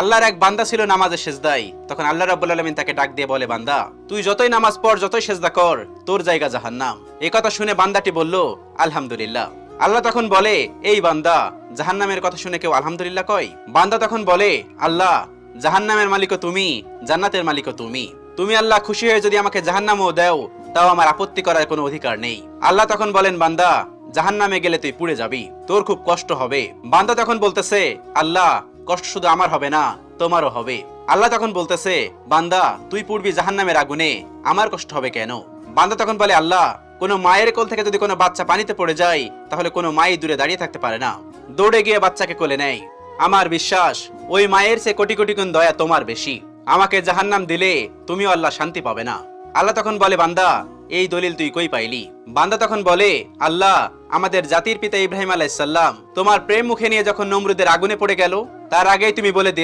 আল্লাহর এক বান্দা ছিল নামাজে সেজদায়। তখন আল্লাহ রাব্বুল আলামিন তাকে ডাক দিয়ে বলে, বান্দা তুই যতই নামাজ পড়, যতই সেজদা কর, তোর জায়গা জাহান্নাম। এই কথা শুনে বান্দাটি বলল, আলহামদুলিল্লাহ। আল্লাহ তখন বলে, এই বান্দা, জাহান্নামের কথা শুনে কেউ আলহামদুলিল্লাহ কয়? বান্দা তখন বলে, আল্লাহ, জাহান্নামের মালিকও তুমি, জান্নাতের মালিকও তুমি। তুমি আল্লাহ খুশি হয়ে যদি আমাকে জাহান্নামও দাও, তাও আমার আপত্তি করার কোনো অধিকার নেই। আল্লাহ তখন বলেন, বান্দা, জাহান্নামে গেলে তুই পুড়ে যাবি, তোর খুব কষ্ট হবে। বান্দা তখন বলতেছে, আল্লাহ, কষ্ট শুধু আমার হবে না, তোমারও হবে। আল্লাহ তখন বলতেছে, বান্দা, তুই পুড়বি জাহান্নামের আগুনে, আমার কষ্ট হবে কেন? বান্দা তখন বলে, আল্লাহ, কোনো মায়ের কোল থেকে যদি কোনো বাচ্চা পানিতে পড়ে যায়, তাহলে কোনো মাই দূরে দাঁড়িয়ে থাকতে পারে না, দৌড়ে গিয়ে বাচ্চাকে কোলে নেয়। আমার বিশ্বাস ওই মায়ের চেয়ে কোটি কোটি গুণ দয়া তোমার বেশি। আমাকে জাহান্নাম দিলে তুমিও আল্লাহ শান্তি পাবে না। আল্লাহ তখন বলে, বান্দা, এই দলিল তুই কই পাইলি? বান্দা তখন বলে, আল্লাহ, আমাদের জাতির পিতা ইব্রাহিম আলাইহিস সালাম তোমার প্রেম মুখে নিয়ে যখন নমরুদের আগুনে পড়ে গেল, তার আগেই তুমি বলে দিলে